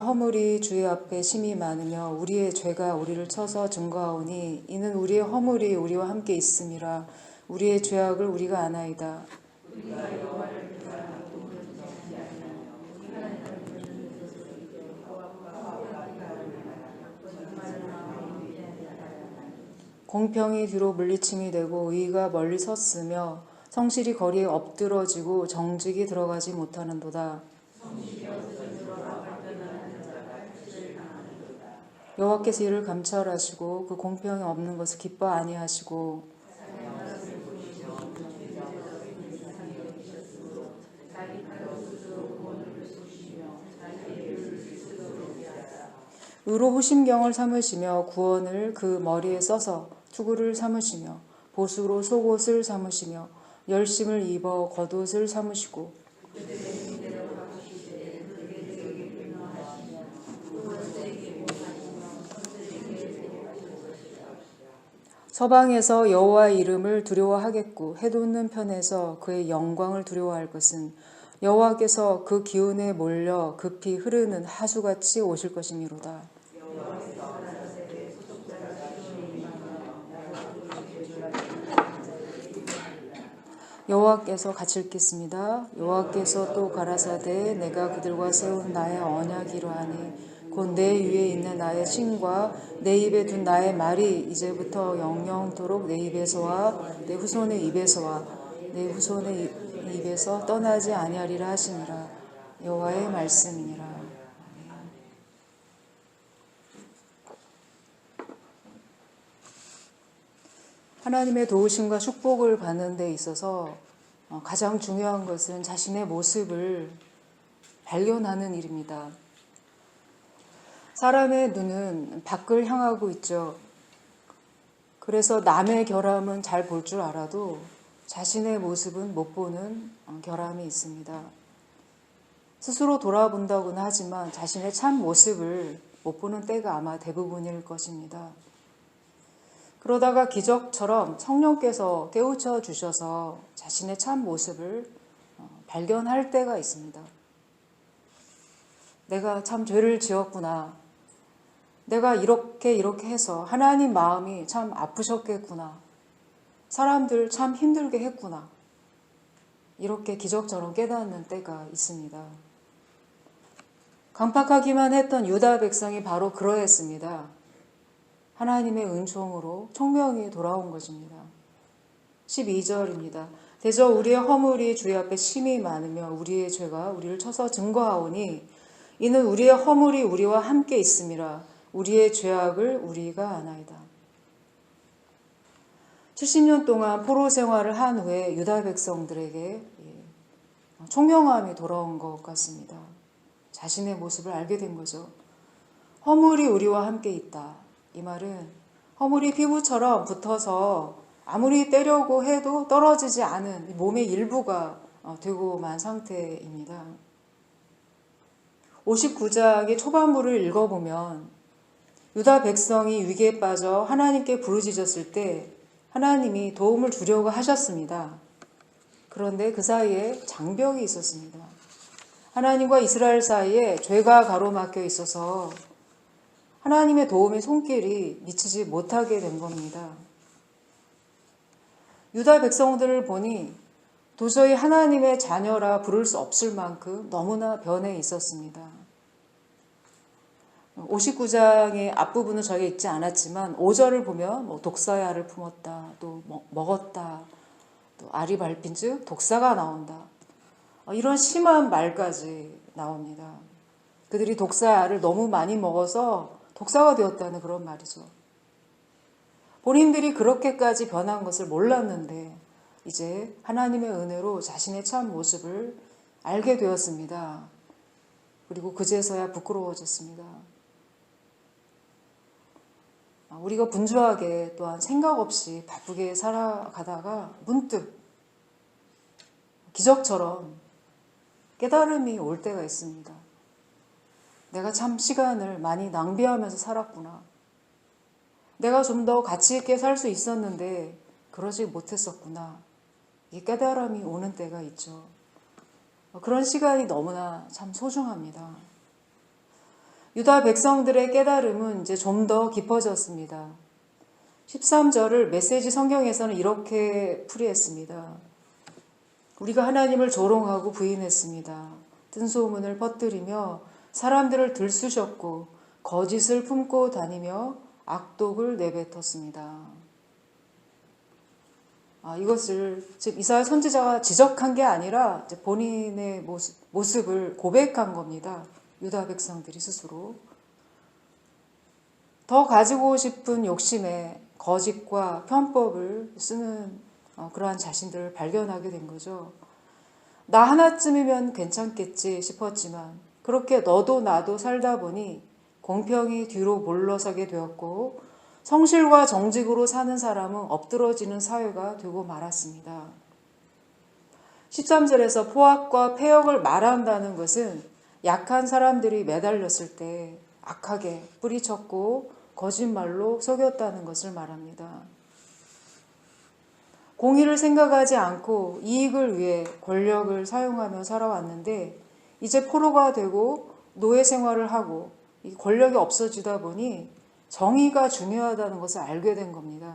허물이 주의 앞에 심히 많으며 우리의 죄가 우리를 쳐서 증거하오니 이는 우리의 허물이 우리와 함께 있음이라. 우리의 죄악을 우리가 아나이다. 공평이 뒤로 물리침이 되고 의가 멀리 섰으며 성실이 거리에 엎드러지고 정직이 들어가지 못하는도다. 여호와께서 이를 감찰하시고 그 공평이 없는 것을 기뻐 아니하시고 의로 호심경을 삼으시며 구원을 그 머리에 써서 투구를 삼으시며 보수로 속옷을 삼으시며 열심을 입어 겉옷을 삼으시고 서방에서 여호와의 이름을 두려워하겠고 해돋는 편에서 그의 영광을 두려워할 것은 여호와께서 그 기운에 몰려 급히 흐르는 하수같이 오실 것이미로다. 여호와께서 같이 읽겠습니다. 여호와께서 또 가라사대 내가 그들과 세운 나의 언약이 이러하니 곧 내 위에 있는 나의 신과 내 입에 둔 나의 말이 이제부터 영영토록 내 입에서와 내 후손의 입에서와 내 후손의 입에서 떠나지 아니하리라 하시니라. 여호와의 말씀이니라. 하나님의 도우심과 축복을 받는 데 있어서 가장 중요한 것은 자신의 모습을 발견하는 일입니다. 사람의 눈은 밖을 향하고 있죠. 그래서 남의 결함은 잘 볼 줄 알아도 자신의 모습은 못 보는 결함이 있습니다. 스스로 돌아본다고는 하지만 자신의 참 모습을 못 보는 때가 아마 대부분일 것입니다. 그러다가 기적처럼 성령께서 깨우쳐 주셔서 자신의 참 모습을 발견할 때가 있습니다. 내가 참 죄를 지었구나. 내가 이렇게 해서 하나님 마음이 참 아프셨겠구나. 사람들 참 힘들게 했구나. 이렇게 기적처럼 깨닫는 때가 있습니다. 강팍하기만 했던 유다 백성이 바로 그러했습니다. 하나님의 은총으로 총명이 돌아온 것입니다. 12절입니다. 대저 우리의 허물이 주의 앞에 심히 많으며 우리의 죄가 우리를 쳐서 증거하오니 이는 우리의 허물이 우리와 함께 있음이라. 우리의 죄악을 우리가 아나이다. 70년 동안 포로 생활을 한 후에 유다 백성들에게 총명함이 돌아온 것 같습니다. 자신의 모습을 알게 된 거죠. 허물이 우리와 함께 있다. 이 말은 허물이 피부처럼 붙어서 아무리 떼려고 해도 떨어지지 않은 몸의 일부가 되고 만 상태입니다. 59장의 초반부를 읽어보면 유다 백성이 위기에 빠져 하나님께 부르짖었을 때 하나님이 도움을 주려고 하셨습니다. 그런데 그 사이에 장벽이 있었습니다. 하나님과 이스라엘 사이에 죄가 가로막혀 있어서 하나님의 도움의 손길이 미치지 못하게 된 겁니다. 유다 백성들을 보니 도저히 하나님의 자녀라 부를 수 없을 만큼 너무나 변해 있었습니다. 59장의 앞부분은 저희가 읽지 않았지만 5절을 보면 독사의 알을 품었다, 또 먹었다, 또 알이 밟힌 즉 독사가 나온다. 이런 심한 말까지 나옵니다. 그들이 독사의 알을 너무 많이 먹어서 독사가 되었다는 그런 말이죠. 본인들이 그렇게까지 변한 것을 몰랐는데 이제 하나님의 은혜로 자신의 참 모습을 알게 되었습니다. 그리고 그제서야 부끄러워졌습니다. 우리가 분주하게 또한 생각 없이 바쁘게 살아가다가 문득 기적처럼 깨달음이 올 때가 있습니다. 내가 참 시간을 많이 낭비하면서 살았구나. 내가 좀 더 가치 있게 살 수 있었는데 그러지 못했었구나. 이 깨달음이 오는 때가 있죠. 그런 시간이 너무나 참 소중합니다. 유다 백성들의 깨달음은 이제 좀 더 깊어졌습니다. 13절을 메시지 성경에서는 이렇게 풀이했습니다. 우리가 하나님을 조롱하고 부인했습니다. 뜬소문을 퍼뜨리며 사람들을 들쑤셨고 거짓을 품고 다니며 악독을 내뱉었습니다. 이것을 즉 이사야 선지자가 지적한 게 아니라 이제 본인의 모습을 고백한 겁니다. 유다 백성들이 스스로. 더 가지고 싶은 욕심에 거짓과 편법을 쓰는 그러한 자신들을 발견하게 된 거죠. 나 하나쯤이면 괜찮겠지 싶었지만 그렇게 너도 나도 살다 보니 공평이 뒤로 물러서게 되었고 성실과 정직으로 사는 사람은 엎드러지는 사회가 되고 말았습니다. 13절에서 포악과 패역을 말한다는 것은 약한 사람들이 매달렸을 때 악하게 뿌리쳤고 거짓말로 속였다는 것을 말합니다. 공의를 생각하지 않고 이익을 위해 권력을 사용하며 살아왔는데 이제 포로가 되고 노예 생활을 하고 이 권력이 없어지다 보니 정의가 중요하다는 것을 알게 된 겁니다.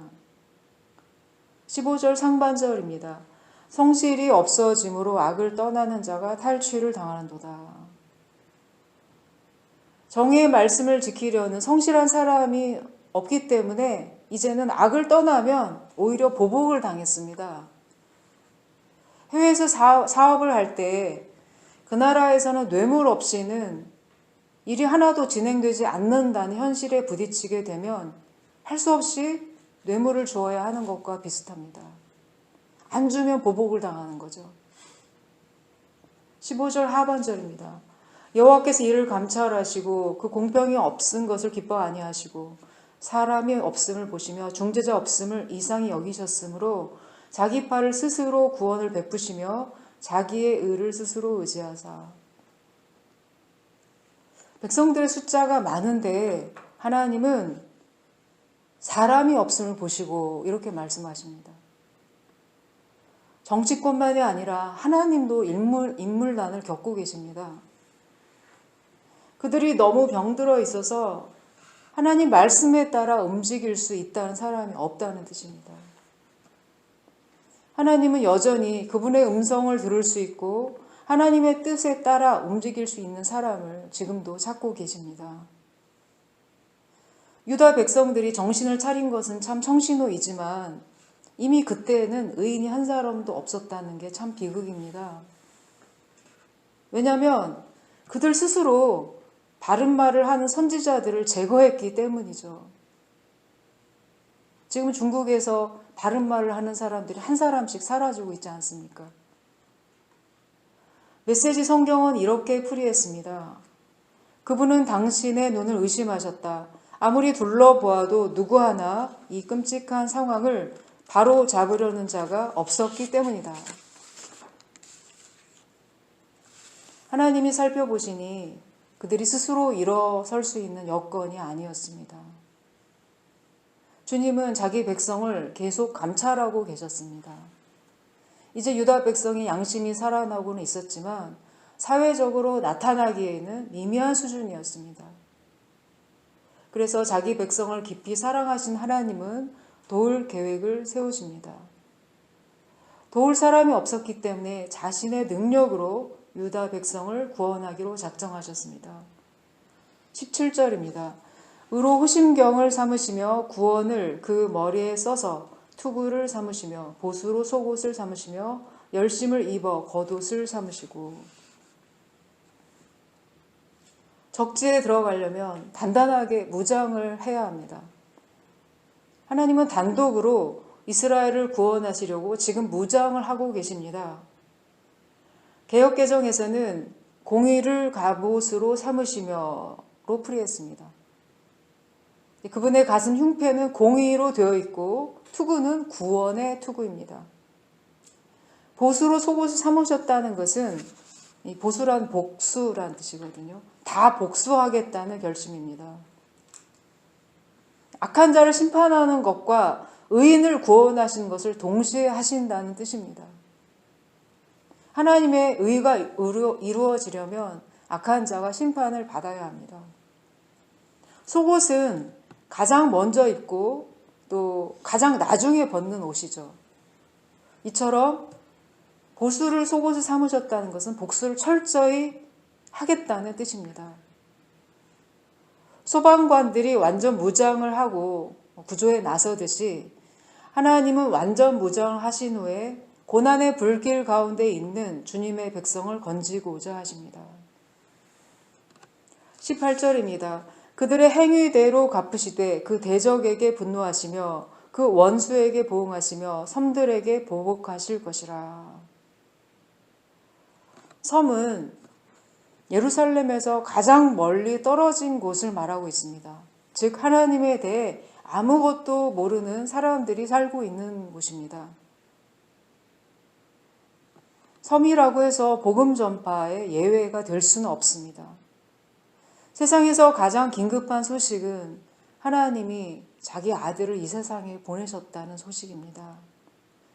15절 상반절입니다. 성실이 없어짐으로 악을 떠나는 자가 탈취를 당하는도다. 정의의 말씀을 지키려는 성실한 사람이 없기 때문에 이제는 악을 떠나면 오히려 보복을 당했습니다. 해외에서 사업을 할 때 그 나라에서는 뇌물 없이는 일이 하나도 진행되지 않는다는 현실에 부딪히게 되면 할 수 없이 뇌물을 주어야 하는 것과 비슷합니다. 안 주면 보복을 당하는 거죠. 15절 하반절입니다. 여호와께서 이를 감찰하시고 그 공평이 없은 것을 기뻐 아니하시고 사람이 없음을 보시며 중재자 없음을 이상히 여기셨으므로 자기 팔을 스스로 구원을 베푸시며 자기의 의를 스스로 의지하사. 백성들의 숫자가 많은데 하나님은 사람이 없음을 보시고 이렇게 말씀하십니다. 정치권만이 아니라 하나님도 인물난을 겪고 계십니다. 그들이 너무 병들어 있어서 하나님 말씀에 따라 움직일 수 있다는 사람이 없다는 뜻입니다. 하나님은 여전히 그분의 음성을 들을 수 있고 하나님의 뜻에 따라 움직일 수 있는 사람을 지금도 찾고 계십니다. 유다 백성들이 정신을 차린 것은 참 청신호이지만 이미 그때는 의인이 한 사람도 없었다는 게 참 비극입니다. 왜냐하면 그들 스스로 바른 말을 하는 선지자들을 제거했기 때문이죠. 지금 중국에서 바른 말을 하는 사람들이 한 사람씩 사라지고 있지 않습니까? 메시지 성경은 이렇게 풀이했습니다. 그분은 당신의 눈을 의심하셨다. 아무리 둘러보아도 누구 하나 이 끔찍한 상황을 바로 잡으려는 자가 없었기 때문이다. 하나님이 살펴보시니 그들이 스스로 일어설 수 있는 여건이 아니었습니다. 주님은 자기 백성을 계속 감찰하고 계셨습니다. 이제 유다 백성이 양심이 살아나고는 있었지만 사회적으로 나타나기에는 미미한 수준이었습니다. 그래서 자기 백성을 깊이 사랑하신 하나님은 도울 계획을 세우십니다. 도울 사람이 없었기 때문에 자신의 능력으로 유다 백성을 구원하기로 작정하셨습니다. 17절입니다. 의로 호심경을 삼으시며 구원을 그 머리에 써서 투구를 삼으시며 보수로 속옷을 삼으시며 열심을 입어 겉옷을 삼으시고. 적지에 들어가려면 단단하게 무장을 해야 합니다. 하나님은 단독으로 이스라엘을 구원하시려고 지금 무장을 하고 계십니다. 개역개정에서는 공의를 갑옷으로 삼으시며로 풀이했습니다. 그분의 가슴 흉패는 공의로 되어 있고 투구는 구원의 투구입니다. 보수로 속옷을 삼으셨다는 것은 이 보수란 복수란 뜻이거든요. 다 복수하겠다는 결심입니다. 악한 자를 심판하는 것과 의인을 구원하시는 것을 동시에 하신다는 뜻입니다. 하나님의 의가 이루어지려면 악한 자가 심판을 받아야 합니다. 속옷은 가장 먼저 입고 또 가장 나중에 벗는 옷이죠. 이처럼 보수를 속옷을 삼으셨다는 것은 복수를 철저히 하겠다는 뜻입니다. 소방관들이 완전 무장을 하고 구조에 나서듯이 하나님은 완전 무장을 하신 후에 고난의 불길 가운데 있는 주님의 백성을 건지고자 하십니다. 18절입니다. 그들의 행위대로 갚으시되 그 대적에게 분노하시며 그 원수에게 보응하시며 섬들에게 보복하실 것이라. 섬은 예루살렘에서 가장 멀리 떨어진 곳을 말하고 있습니다. 즉 하나님에 대해 아무것도 모르는 사람들이 살고 있는 곳입니다. 섬이라고 해서 복음 전파의 예외가 될 수는 없습니다. 세상에서 가장 긴급한 소식은 하나님이 자기 아들을 이 세상에 보내셨다는 소식입니다.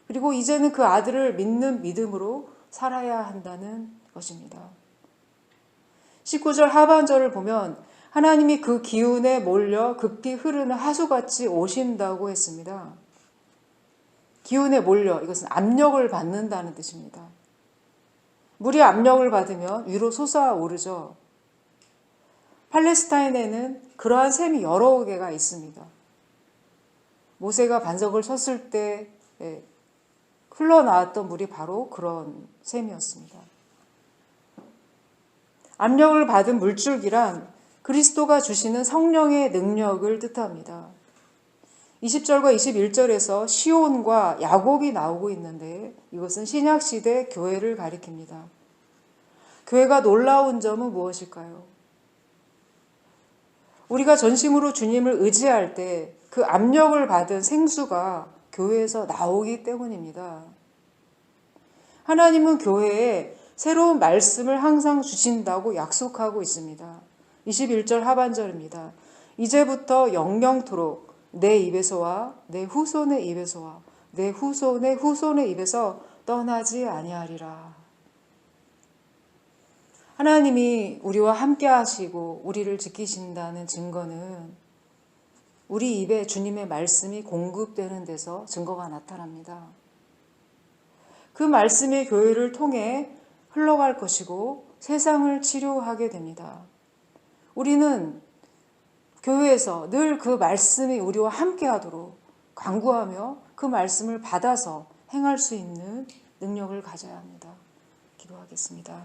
그리고 이제는 그 아들을 믿는 믿음으로 살아야 한다는 것입니다. 19절 하반절을 보면 하나님이 그 기운에 몰려 급히 흐르는 하수같이 오신다고 했습니다. 기운에 몰려, 이것은 압력을 받는다는 뜻입니다. 물이 압력을 받으면 위로 솟아오르죠. 팔레스타인에는 그러한 샘이 여러 개가 있습니다. 모세가 반석을 쳤을 때 흘러나왔던 물이 바로 그런 샘이었습니다. 압력을 받은 물줄기란 그리스도가 주시는 성령의 능력을 뜻합니다. 20절과 21절에서 시온과 야곱이 나오고 있는데 이것은 신약시대 교회를 가리킵니다. 교회가 놀라운 점은 무엇일까요? 우리가 전심으로 주님을 의지할 때 그 압력을 받은 생수가 교회에서 나오기 때문입니다. 하나님은 교회에 새로운 말씀을 항상 주신다고 약속하고 있습니다. 21절 하반절입니다. 이제부터 영영토록 내 입에서와 내 후손의 입에서와 내 후손의 후손의 입에서 떠나지 아니하리라. 하나님이 우리와 함께 하시고 우리를 지키신다는 증거는 우리 입에 주님의 말씀이 공급되는 데서 증거가 나타납니다. 그 말씀이 교회를 통해 흘러갈 것이고 세상을 치료하게 됩니다. 우리는 교회에서 늘 그 말씀이 우리와 함께 하도록 간구하며 그 말씀을 받아서 행할 수 있는 능력을 가져야 합니다. 기도하겠습니다.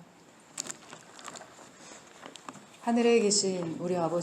하늘에 계신 우리 아버지,